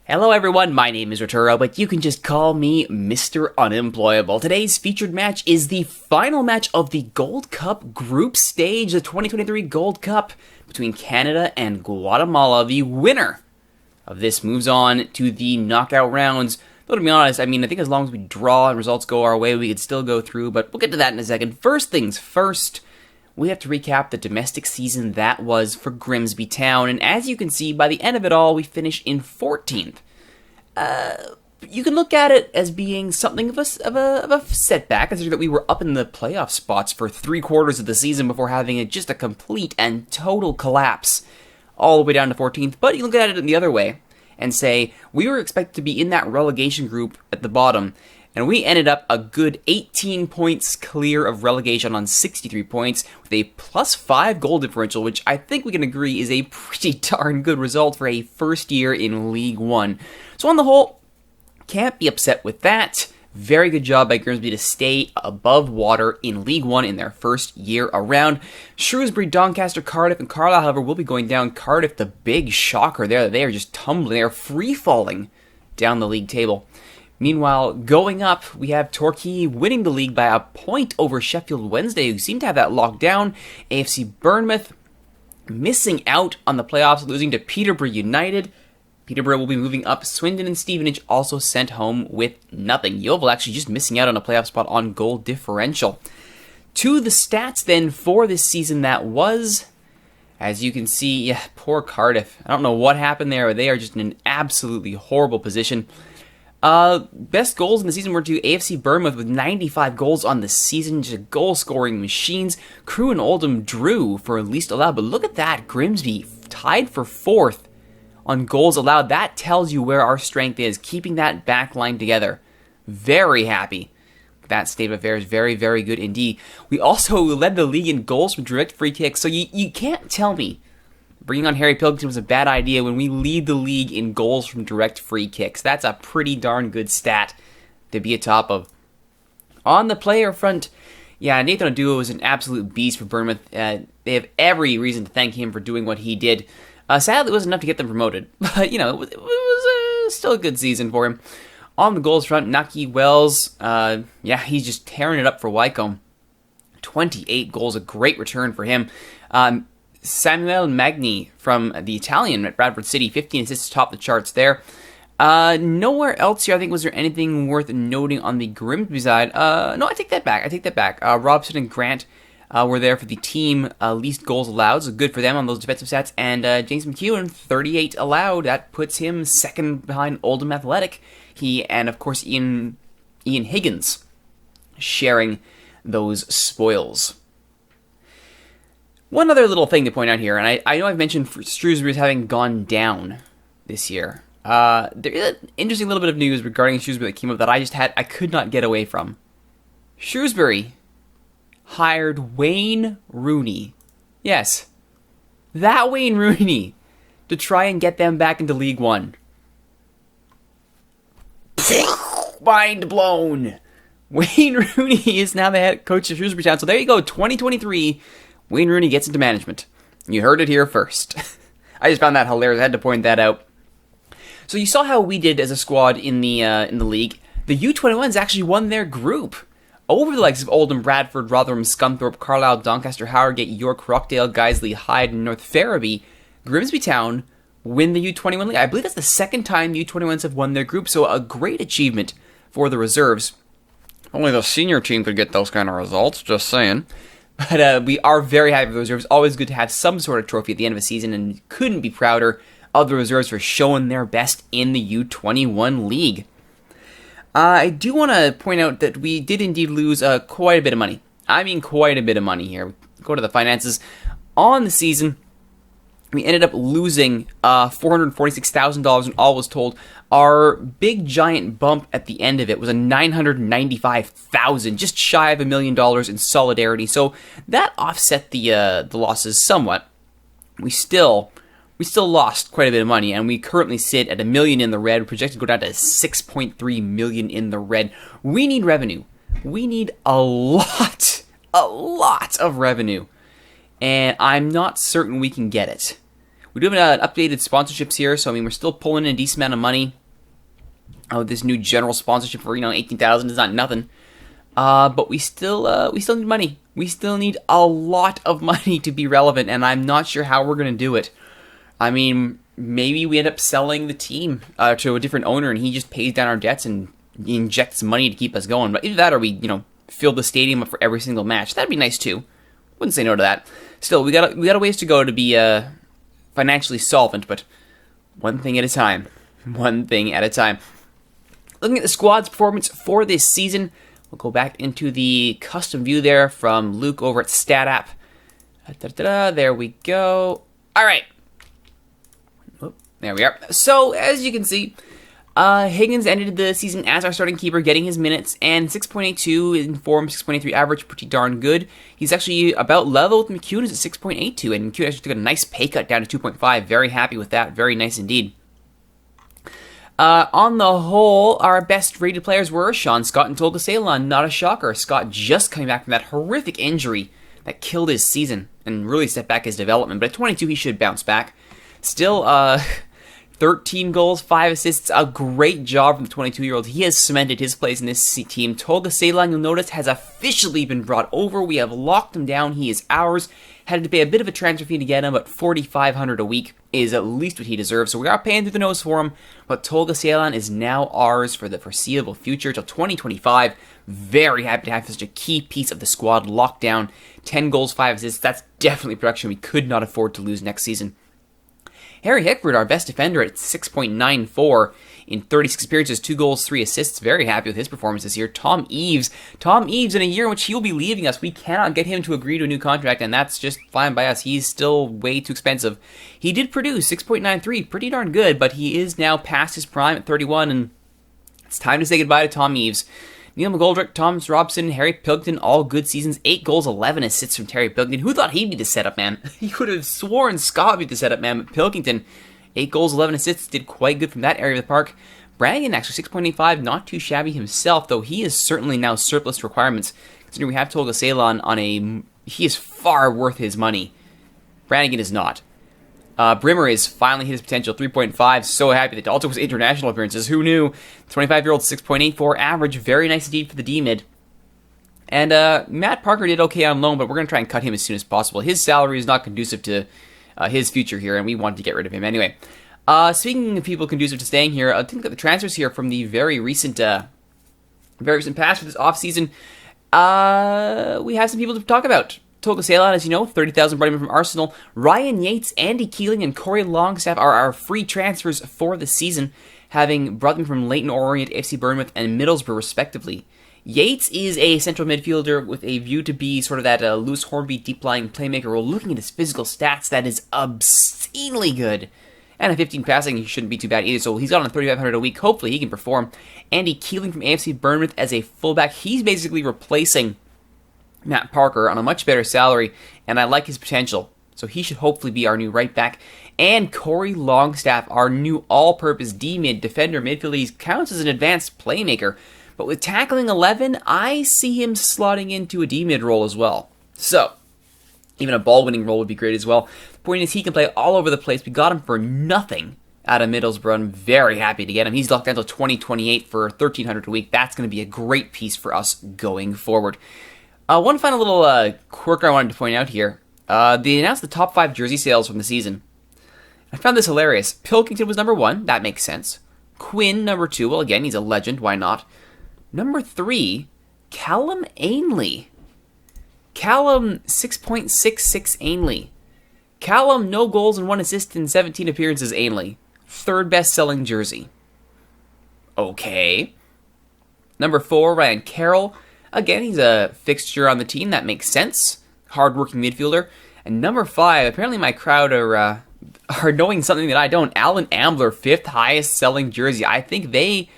Hello everyone, my name is Rituro, but you can just call me Mr. Unemployable. Today's featured match is the final match of the Gold Cup group stage, the 2023 Gold Cup between Canada and Guatemala. The winner of this moves on to the knockout rounds. Though to be honest, I think as long as we draw and results go our way, we could still go through, but we'll get to that in a second. First things first, we have to recap the domestic season that was for Grimsby Town, and as you can see, by the end of it all, we finish in 14th. You can look at it as being something of a setback, considering that we were up in the playoff spots for 3/4 of the season before having just a complete and total collapse all the way down to 14th. But you look at it in the other way and say, we were expected to be in that relegation group at the bottom, and we ended up a good 18 points clear of relegation on 63 points with a +5 goal differential, which I think we can agree is a pretty darn good result for a first year in League One. So on the whole, can't be upset with that. Very good job by Grimsby to stay above water in League One in their first year around. Shrewsbury, Doncaster, Cardiff, and Carlisle, however, will be going down. Cardiff, the big shocker there. They are just tumbling. They are free-falling down the league table. Meanwhile, going up, we have Torquay winning the league by a point over Sheffield Wednesday, who seem to have that locked down. AFC Bournemouth missing out on the playoffs, losing to Peterborough United. Peterborough will be moving up. Swindon and Stevenage also sent home with nothing. Yeovil actually just missing out on a playoff spot on goal differential. To the stats then for this season that was, as you can see, poor Cardiff. I don't know what happened there, but they are just in an absolutely horrible position. Best goals in the season were to AFC Bournemouth with 95 goals on the season, just goal-scoring machines. Crewe and Oldham drew for least allowed, but look at that, Grimsby tied for 4th on goals allowed. That tells you where our strength is, keeping that back line together. Very happy with that state of affairs, very, very good indeed. We also led the league in goals from direct free kicks, so you can't tell me bringing on Harry Pilkington was a bad idea when we lead the league in goals from direct free kicks. That's a pretty darn good stat to be atop of. On the player front, Nathan Oduo was an absolute beast for Bournemouth. They have every reason to thank him for doing what he did. Sadly, it wasn't enough to get them promoted, but, it was still a good season for him. On the goals front, Naki Wells, he's just tearing it up for Wycombe. 28 goals, a great return for him. Samuel Magni from the Italian at Bradford City, 15 assists top the charts there. Nowhere else here, I think, was there anything worth noting on the Grimsby side. No, I take that back. Robson and Grant were there for the team least goals allowed, so good for them on those defensive stats. And James McEwen, 38 allowed. That puts him second behind Oldham Athletic. He and, of course, Ian Higgins sharing those spoils. One other little thing to point out here, and I know I've mentioned Shrewsbury as having gone down this year. There is an interesting little bit of news regarding Shrewsbury that came up that I could not get away from. Shrewsbury hired Wayne Rooney. Yes, that Wayne Rooney, to try and get them back into League One. Mind blown. Wayne Rooney is now the head coach of Shrewsbury Town. So there you go, 2023, Wayne Rooney gets into management. You heard it here first. I just found that hilarious. I had to point that out. So you saw how we did as a squad in the league. The U21s actually won their group over the likes of Oldham, Bradford, Rotherham, Scunthorpe, Carlisle, Doncaster, Harrogate, York, Rockdale, Guiseley, Hyde, and North Ferriby. Grimsby Town win the U21 league. I believe that's the second time the U21s have won their group, so a great achievement for the reserves. Only the senior team could get those kind of results, just saying. But we are very happy with the reserves. Always good to have some sort of trophy at the end of a season, and couldn't be prouder of the reserves for showing their best in the U21 league. I do want to point out that we did indeed lose quite a bit of money. I mean quite a bit of money here. Go to the finances. On the season, we ended up losing $446,000 and all was told. Our big giant bump at the end of it was a $995,000, just shy of $1 million in solidarity. So that offset the losses somewhat. We still lost quite a bit of money, and we currently sit at $1 million in the red. We're projected to go down to $6.3 million in the red. We need revenue. We need a lot of revenue, and I'm not certain we can get it. We do have updated sponsorships here, so I mean, we're still pulling in a decent amount of money. Oh, this new general sponsorship for 18,000 is not nothing. But we still need money. We still need a lot of money to be relevant, and I'm not sure how we're gonna do it. I mean, maybe we end up selling the team to a different owner, and he just pays down our debts and injects money to keep us going. But either that, or we fill the stadium up for every single match. That'd be nice too. Wouldn't say no to that. Still, we got a ways to go to be financially solvent, but one thing at a time. One thing at a time. Looking at the squad's performance for this season, we'll go back into the custom view there from Luke over at StatApp. There we go. All right. There we are. So, as you can see, Higgins ended the season as our starting keeper, getting his minutes, and 6.82 in form, 6.83 average, pretty darn good. He's actually about level with McCune, is at 6.82, and McCune actually took a nice pay cut down to 2.5. Very happy with that. Very nice indeed. On the whole, our best rated players were Sean Scott and Tolga Ceylon. Not a shocker. Scott just coming back from that horrific injury that killed his season and really set back his development. But at 22, he should bounce back. Still, 13 goals, 5 assists, a great job from the 22-year-old. He has cemented his place in this team. Tolga Ceylon, you'll notice, has officially been brought over. We have locked him down. He is ours. Had to pay a bit of a transfer fee to get him, but $4,500 a week is at least what he deserves. So we are paying through the nose for him, but Tolga Ceylon is now ours for the foreseeable future till 2025. Very happy to have such a key piece of the squad locked down. 10 goals, 5 assists. That's definitely production we could not afford to lose next season. Harry Hickford, our best defender at 6.94 in 36 appearances, 2 goals, 3 assists. Very happy with his performance this year. Tom Eves, in a year in which he will be leaving us, we cannot get him to agree to a new contract, and that's just fine by us. He's still way too expensive. He did produce 6.93, pretty darn good, but he is now past his prime at 31, and it's time to say goodbye to Tom Eves. Neil McGoldrick, Thomas Robson, Harry Pilkington, all good seasons. 8 goals, 11 assists from Terry Pilkington. Who thought he'd be the setup man? You could have sworn Scott would be the setup man, but Pilkington, 8 goals, 11 assists, did quite good from that area of the park. Brannigan, actually, 6.85, not too shabby himself, though he is certainly now surplus to requirements. Considering we have Tolga Ceylon on he is far worth his money. Brannigan is not. Brimmer is finally hit his potential, 3.5. So happy that also was international appearances. Who knew? 25-year-old, 6.84 average. Very nice indeed for the D-mid. And Matt Parker did okay on loan, but we're going to try and cut him as soon as possible. His salary is not conducive to his future here, and we wanted to get rid of him anyway. Speaking of people conducive to staying here, I think that the transfers here from the very recent past for this offseason, we have some people to talk about. Tolga Ceylon, as you know, 30,000 brought him from Arsenal. Ryan Yates, Andy Keeling, and Corey Longstaff are our free transfers for the season, having brought them from Leyton Orient, FC Bournemouth, and Middlesbrough, respectively. Yates is a central midfielder with a view to be sort of that Lewis Hornby deep-lying playmaker role. Looking at his physical stats, that is obscenely good. And a 15 passing, he shouldn't be too bad either, so he's got on $3,500 a week. Hopefully he can perform. Andy Keeling from AFC Bournemouth as a fullback. He's basically replacing Matt Parker on a much better salary, and I like his potential. So he should hopefully be our new right back. And Corey Longstaff, our new all-purpose D-mid defender midfielder. He counts as an advanced playmaker. But with tackling 11, I see him slotting into a D-mid role as well. So, even a ball-winning role would be great as well. The point is, he can play all over the place. We got him for nothing out of Middlesbrough. I'm very happy to get him. He's locked down until 2028 for $1,300 a week. That's going to be a great piece for us going forward. One final little quirk I wanted to point out here. They announced the top 5 jersey sales from the season. I found this hilarious. Pilkington was number 1. That makes sense. Quinn, number 2. Well, again, he's a legend. Why not? Number 3, Callum Ainley. Callum, 6.66 Ainley. Callum, no goals and 1 assist in 17 appearances Ainley. 3rd best-selling jersey. Okay. Number 4, Ryan Carroll. Again, he's a fixture on the team. That makes sense. Hard-working midfielder. And number 5, apparently my crowd are knowing something that I don't. Alan Ambler, 5th highest-selling jersey. I think they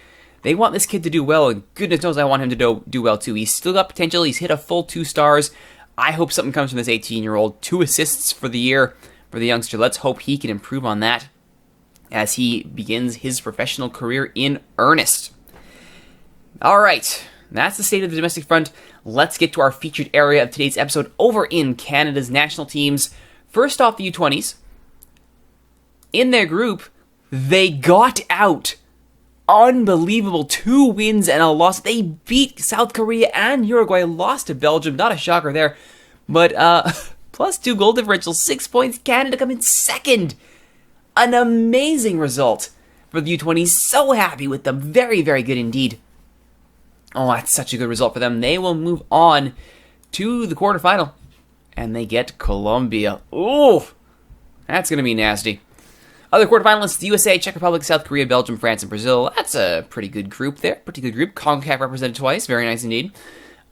want this kid to do well, and goodness knows I want him to do well too. He's still got potential. He's hit a full 2 stars. I hope something comes from this 18-year-old. 2 assists for the year for the youngster. Let's hope he can improve on that as he begins his professional career in earnest. All right. That's the state of the domestic front. Let's get to our featured area of today's episode over in Canada's national teams. First off, the U20s. in their group, they got out. Unbelievable. 2 wins and a loss. They beat South Korea and Uruguay, lost to Belgium. Not a shocker there. But plus 2 goal differential, 6 points. Canada come in second. An amazing result for the U20s. So happy with them. Very, very good indeed. Oh, that's such a good result for them. They will move on to the quarterfinal. And they get Colombia. Ooh, that's going to be nasty. Other quarterfinalists, the USA, Czech Republic, South Korea, Belgium, France, and Brazil. That's a pretty good group there. Pretty good group. CONCACAF represented twice. Very nice indeed.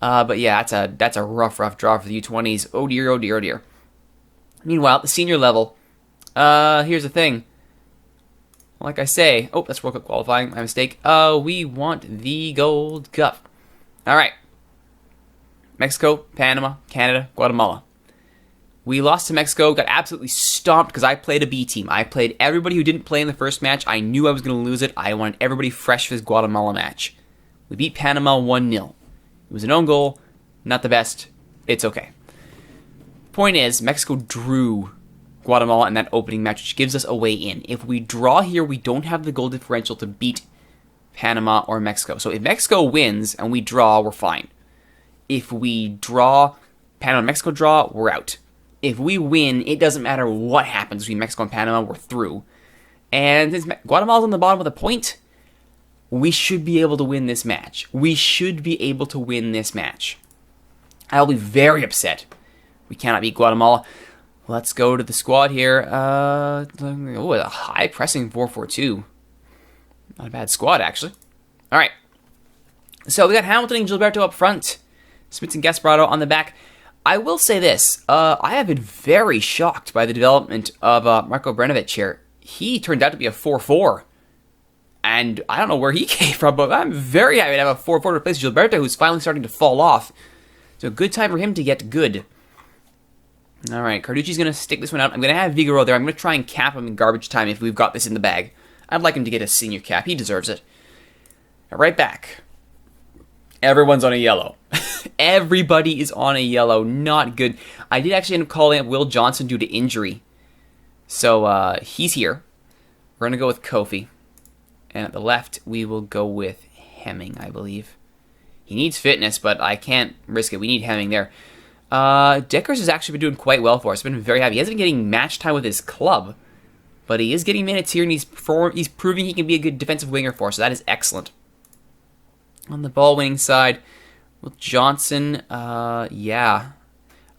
But yeah, that's a rough draw for the U20s. Oh dear, oh dear, oh dear. Meanwhile, at the senior level, here's the thing. Like I say, oh, that's World Cup qualifying. My mistake. We want the Gold Cup. All right. Mexico, Panama, Canada, Guatemala. We lost to Mexico, got absolutely stomped because I played a B team. I played everybody who didn't play in the first match. I knew I was going to lose it. I wanted everybody fresh for this Guatemala match. We beat Panama 1-0. It was an own goal. Not the best. It's okay. Point is, Mexico drew Guatemala in that opening match, which gives us a way in. If we draw here, we don't have the goal differential to beat Panama or Mexico. So if Mexico wins and we draw, we're fine. If we draw, Panama and Mexico draw, we're out. If we win, it doesn't matter what happens between Mexico and Panama, we're through. And since Guatemala's on the bottom with a point, we should be able to win this match. We should be able to win this match. I'll be very upset. We cannot beat Guatemala. Let's go to the squad here. Oh, a high pressing 4-4-2. Not a bad squad, actually. All right. So we got Hamilton and Gilberto up front. Smith and Gasparotto on the back. I will say this. I have been very shocked by the development of Marko Brenovic here. He turned out to be a 4-4. And I don't know where he came from, but I'm very happy to have a 4-4 to replace Gilberto, who's finally starting to fall off. So a good time for him to get good. All right, Carducci's going to stick this one out. I'm going to have Vigoro there. I'm going to try and cap him in garbage time if we've got this in the bag. I'd like him to get a senior cap. He deserves it. Right back. Everyone's on a yellow. Everybody is on a yellow. Not good. I did actually end up calling up Will Johnson due to injury. So he's here. We're going to go with Kofi. And at the left, we will go with Hemming, I believe. He needs fitness, but I can't risk it. We need Hemming there. Deckers has actually been doing quite well for us. I've been very happy. He hasn't been getting match time with his club, but he is getting minutes here, and he's proving he can be a good defensive winger for us, so that is excellent. On the ball-winning side, Will Johnson, yeah.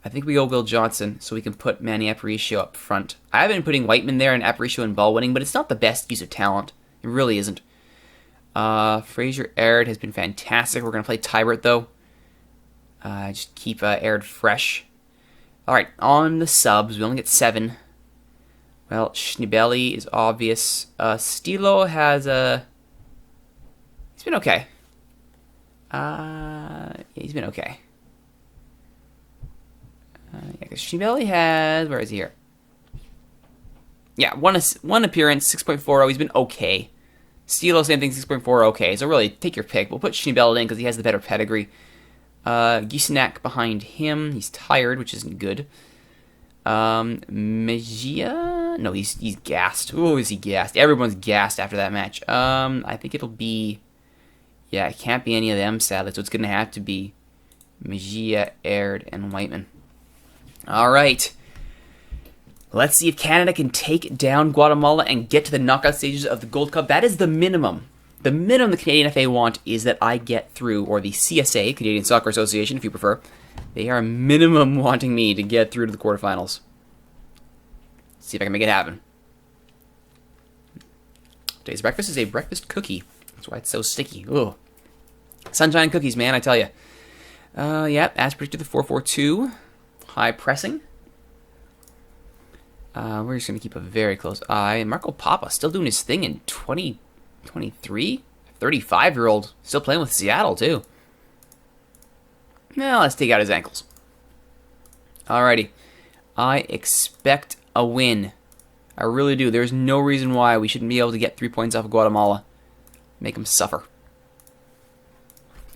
I think we go Will Johnson so we can put Manny Aparicio up front. I have been putting Whiteman there and Aparicio in ball-winning, but it's not the best use of talent. It really isn't. Fraser Aird has been fantastic. We're going to play Tybert, though. Just keep Aird fresh. Alright, on the subs, we only get 7. Well, Schnibelli is obvious. Stilo has a... He's been okay. He's been okay. Yeah, because Schnibelli has... Where is he here? Yeah, one appearance, 6.40. He's been okay. Stilo, same thing, 6.4, okay. So really, take your pick. We'll put Schnibelli in because he has the better pedigree. Gisenak behind him. He's tired, which isn't good. Mejia? No, he's gassed. Oh, is he gassed? Everyone's gassed after that match. I think it'll be... Yeah, it can't be any of them, sadly. So it's going to have to be Mejia, Aird, and Whiteman. All right. Let's see if Canada can take down Guatemala and get to the knockout stages of the Gold Cup. That is the minimum. The minimum the Canadian FA want is that I get through, or the CSA, Canadian Soccer Association, if you prefer. They are minimum wanting me to get through to the quarterfinals. Let's see if I can make it happen. Today's breakfast is a breakfast cookie. That's why it's so sticky. Ugh. Sunshine cookies, man, I tell you. Yeah, as predicted, the 4-4-2. High pressing. We're just going to keep a very close eye. Marco Papa still doing his thing in 2023? 35-year-old. Still playing with Seattle, too. Now, let's take out his ankles. Alrighty. I expect a win. I really do. There's no reason why we shouldn't be able to get 3 points off of Guatemala. Make them suffer.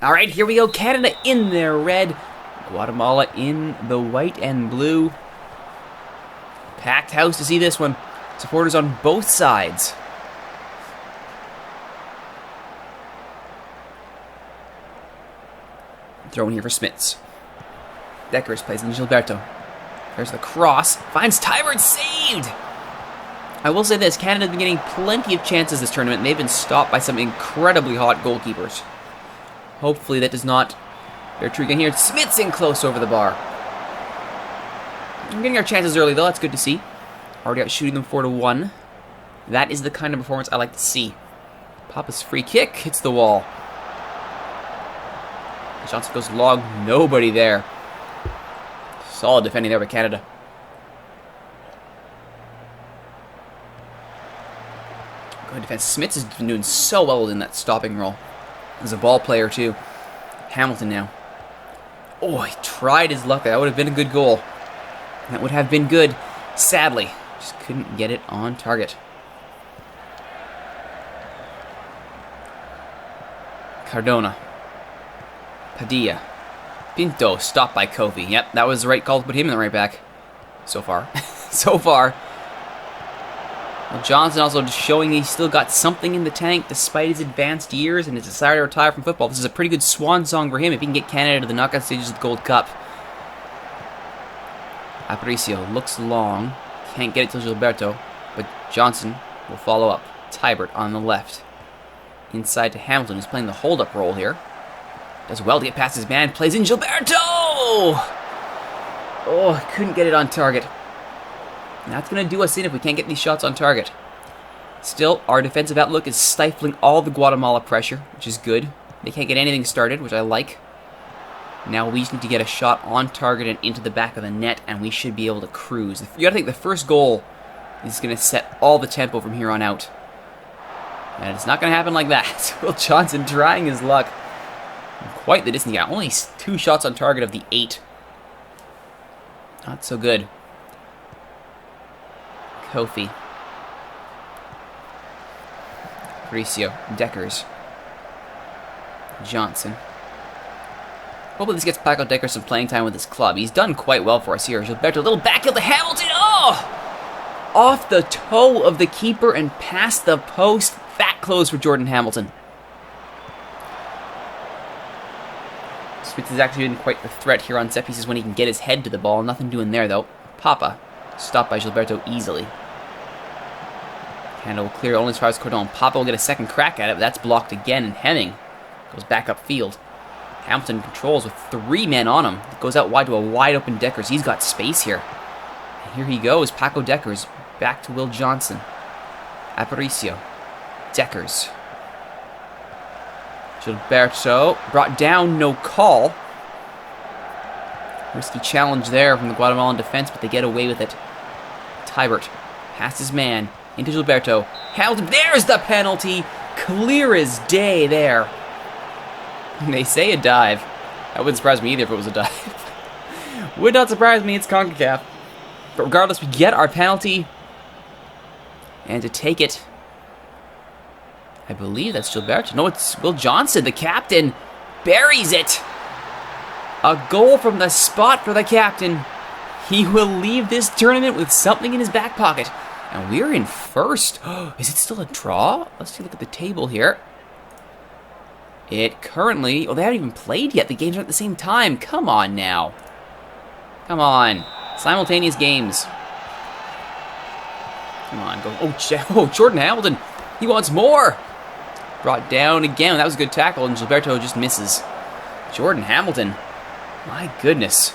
Alright, here we go. Canada in their red. Guatemala in the white and blue. Packed house to see this one. Supporters on both sides. Throw in here for Smits. Deckers plays in Gilberto. There's the cross. Finds Tybert, saved! I will say this, Canada's been getting plenty of chances this tournament, and they've been stopped by some incredibly hot goalkeepers. Hopefully that does not bear true again here. Smits in close over the bar. We're getting our chances early, though. That's good to see. Already out shooting them 4-1. That is the kind of performance I like to see. Papa's free kick hits the wall. Johnson goes long. Nobody there. Solid defending there by Canada. Good defense. Smits has been doing so well in that stopping role. He's a ball player, too. Hamilton now. Oh, he tried his luck. That would have been a good goal. That would have been good. Sadly, just couldn't get it on target. Cardona. Padilla. Pinto, stopped by Kofi. Yep, that was the right call to put him in the right back. So far. So far. Well, Johnson also just showing he's still got something in the tank despite his advanced years and his desire to retire from football. This is a pretty good swan song for him if he can get Canada to the knockout stages of the Gold Cup. Aparicio looks long. Can't get it to Gilberto, but Johnson will follow up. Tybert on the left. Inside to Hamilton, who's playing the hold-up role here. Does well to get past his man. Plays in Gilberto! Oh, couldn't get it on target. That's going to do us in if we can't get these shots on target. Still, our defensive outlook is stifling all the Guatemala pressure, which is good. They can't get anything started, which I like. Now we just need to get a shot on target and into the back of the net, and we should be able to cruise. You got to think the first goal is going to set all the tempo from here on out. And it's not going to happen like that. Will Johnson trying his luck. Quite the distance. Yeah, only 2 shots on target of the 8. Not so good. Kofi. Aparicio. Deckers. Johnson. Hopefully this gets Paco Deckers some playing time with his club. He's done quite well for us here. Gilberto, a little back heel to Hamilton. Oh! Off the toe of the keeper and past the post. That close for Jordan Hamilton. Smith has actually been quite the threat here on set pieces when he can get his head to the ball. Nothing doing there, though. Papa. Stopped by Gilberto easily. Canada will clear only as far as Cordon. Papa will get a second crack at it, but that's blocked again, and Hemming goes back upfield. Hamilton controls with 3 men on him. Goes out wide to a wide-open Deckers. He's got space here. And here he goes, Paco Deckers. Back to Will Johnson. Aparicio. Deckers. Gilberto brought down, no call. Risky challenge there from the Guatemalan defense, but they get away with it. Tybert past his man into Gilberto. Hamilton, there's the penalty. Clear as day there. They say a dive. That wouldn't surprise me either if it was a dive. Would not surprise me, it's CONCACAF. But regardless, we get our penalty. And to take it, I believe that's Gilberto. No, it's Will Johnson, the captain. Buries it. A goal from the spot for the captain. He will leave this tournament with something in his back pocket. And we're in first. Is it still a draw? Let's take a look at the table here. It currently... Oh, they haven't even played yet. The games are at the same time. Come on now. Come on. Simultaneous games. Come on. Go. Oh, Jordan Hamilton. He wants more. Brought down again. That was a good tackle, and Gilberto just misses. Jordan Hamilton. My goodness.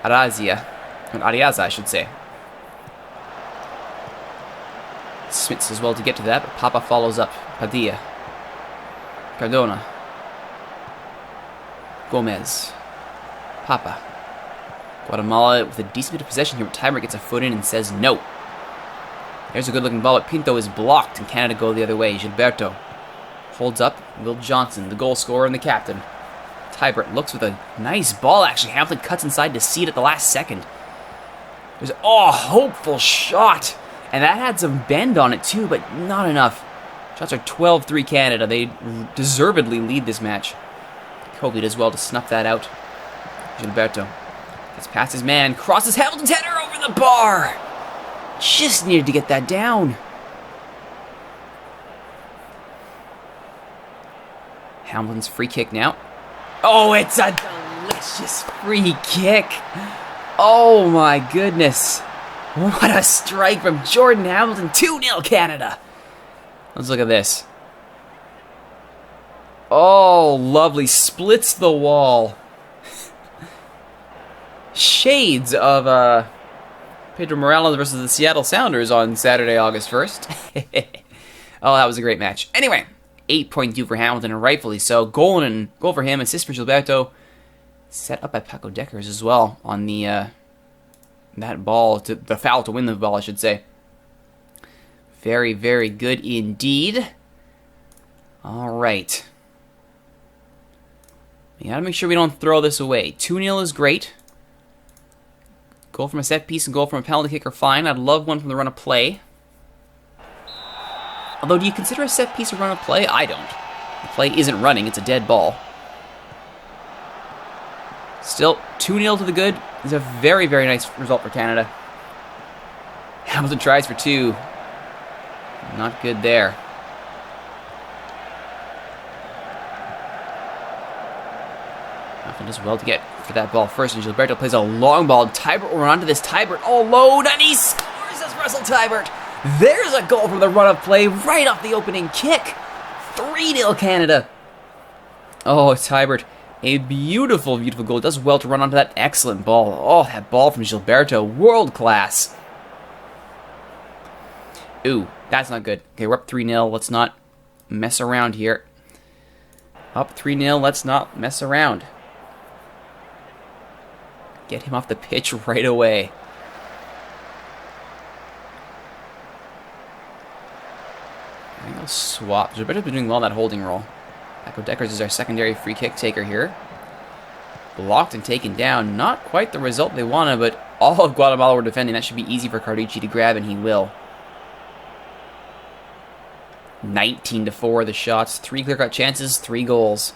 Ariaza, I should say. Smits as well to get to that, but Papa follows up. Padilla. Cardona. Gomez. Papa. Guatemala with a decent bit of possession here, but Timer gets a foot in and says no. There's a good-looking ball, but Pinto is blocked, and Canada go the other way. Gilberto holds up. Will Johnson, the goal scorer and the captain. Tybert looks with a nice ball, actually. Hamilton cuts inside to see it at the last second. There's a hopeful shot. And that had some bend on it, too, but not enough. Shots are 12-3 Canada. They deservedly lead this match. Kobe does well to snuff that out. Gilberto gets past his man, crosses Hamilton's header over over the bar. Just needed to get that down. Hamilton's free kick now. Oh, it's a delicious free kick. Oh my goodness. What a strike from Jordan Hamilton. 2-0 Canada. Let's look at this. Oh, lovely. Splits the wall. Shades of Pedro Morales versus the Seattle Sounders on Saturday, August 1st. Oh, that was a great match. Anyway, 8.2 for Hamilton, and rightfully so. Goal for him, assist for Gilberto. Set up by Paco Deckers as well on the that ball, the foul to win the ball, I should say. Very, very good indeed. All right. We gotta make sure we don't throw this away. 2-0 is great. Goal from a set piece and goal from a penalty kick are fine. I'd love one from the run of play. Although, do you consider a set piece a run of play? I don't. The play isn't running, it's a dead ball. Still, 2-0 to the good. It's a very, very nice result for Canada. Hamilton tries for 2. Not good there. Hamilton does well to get for that ball first, and Gilberto plays a long ball. Tybert will run onto this. Tybert, oh, low, and he scores as Russell Tybert. There's a goal from the run of play right off the opening kick. 3-0 Canada. Oh, Tybert. A beautiful, beautiful goal. Does well to run onto that excellent ball. Oh, that ball from Gilberto. World class. Ooh, that's not good. Okay, we're up 3-0. Let's not mess around here. Up 3-0. Let's not mess around. Get him off the pitch right away. I think I'll swap. Gilberto's been doing well in that holding role. Paco Deckers is our secondary free kick taker here. Blocked and taken down. Not quite the result they wanted, but all of Guatemala were defending. That should be easy for Carducci to grab, and he will. 19-4 the shots. 3 clear-cut chances, 3 goals.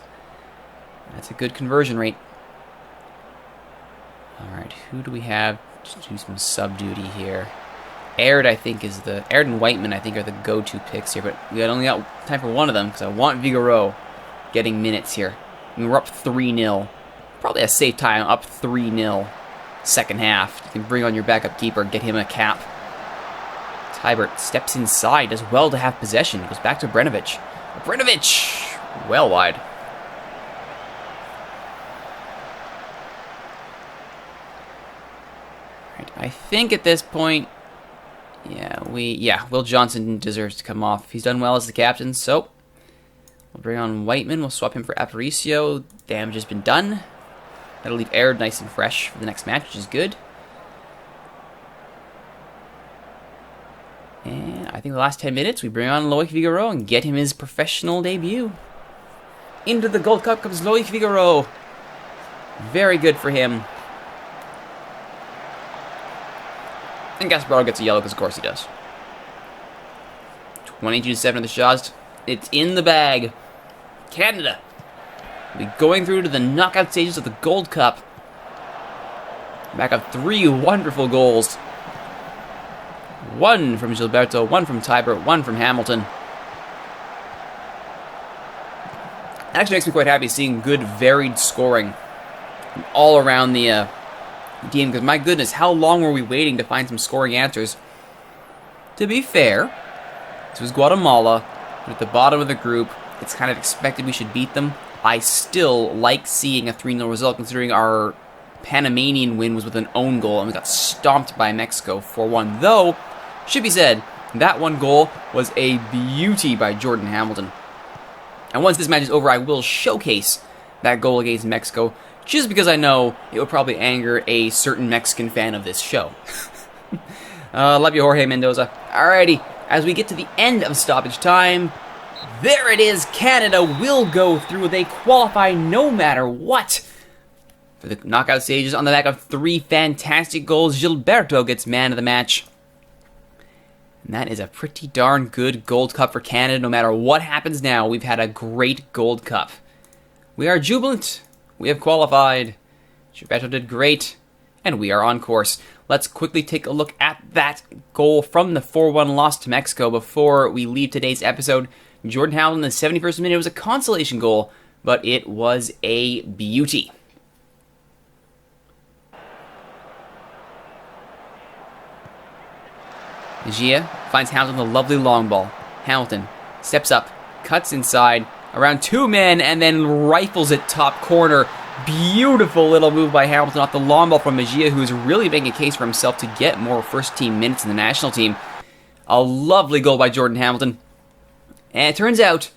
That's a good conversion rate. Alright, who do we have to do some sub-duty here? Aird, I think, is the... Aird and Whiteman, I think, are the go-to picks here, but we only got time for one of them, because I want Figueroa getting minutes here. I mean, we're up 3-0. Probably a safe time, up 3-0. Second half. You can bring on your backup keeper, get him a cap. Tybert steps inside, does well to have possession. Goes back to Brenovich. Brenovich! Well wide. Right, I think at this point... Will Johnson deserves to come off. He's done well as the captain, so we'll bring on Whiteman. We'll swap him for Aparicio. Damage has been done. That'll leave Aird nice and fresh for the next match, which is good. And I think the last 10 minutes, we bring on Loic Figueroa and get him his professional debut. Into the Gold Cup comes Loic Figueroa. Very good for him. And Gasparro gets a yellow because, of course, he does. 22-7 of the shots. It's in the bag. Canada will be going through to the knockout stages of the Gold Cup. Back of 3 wonderful goals. 1 from Gilberto, 1 from Tybert, 1 from Hamilton. It actually makes me quite happy seeing good, varied scoring all around the team, because my goodness, how long were we waiting to find some scoring answers? To be fair, this was Guatemala, but at the bottom of the group, it's kind of expected we should beat them. I still like seeing a 3-0 result, considering our Panamanian win was with an own goal, and we got stomped by Mexico 4-1. Though, should be said, that one goal was a beauty by Jordan Hamilton. And once this match is over, I will showcase that goal against Mexico, just because I know it would probably anger a certain Mexican fan of this show. Love you, Jorge Mendoza. Alrighty, as we get to the end of stoppage time, there it is. Canada will go through. They qualify no matter what for the knockout stages on the back of 3 fantastic goals. Gilberto gets man of the match. And that is a pretty darn good Gold Cup for Canada. No matter what happens now, we've had a great Gold Cup. We are jubilant. We have qualified. Gilberto did great. and we are on course. Let's quickly take a look at that goal from the 4-1 loss to Mexico before we leave today's episode. Jordan Hamilton in the 71st minute. It was a consolation goal, but it was a beauty. Mejia finds Hamilton the lovely long ball. Hamilton steps up, cuts inside, around 2 men, and then rifles it top corner. Beautiful little move by Hamilton off the long ball from Mejia, who's really making a case for himself to get more first-team minutes in the national team. A lovely goal by Jordan Hamilton. And it turns out,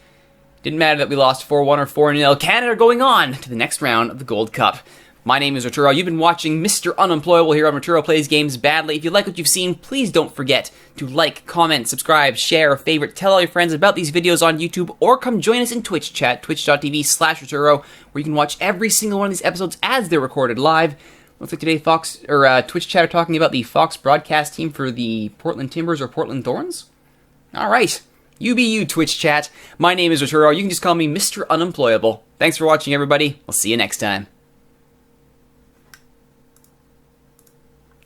didn't matter that we lost 4-1 or 4-0. Canada are going on to the next round of the Gold Cup. My name is Rituro. You've been watching Mr. Unemployable here on Rituro Plays Games Badly. If you like what you've seen, please don't forget to like, comment, subscribe, share, favorite, tell all your friends about these videos on YouTube, or come join us in Twitch chat, twitch.tv/Rituro, where you can watch every single one of these episodes as they're recorded live. Looks like today Twitch chat are talking about the Fox broadcast team for the Portland Timbers or Portland Thorns. All right, you be you, Twitch chat. My name is Rituro. You can just call me Mr. Unemployable. Thanks for watching, everybody. We'll see you next time.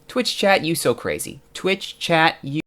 Twitch chat, you so crazy. Twitch chat, you...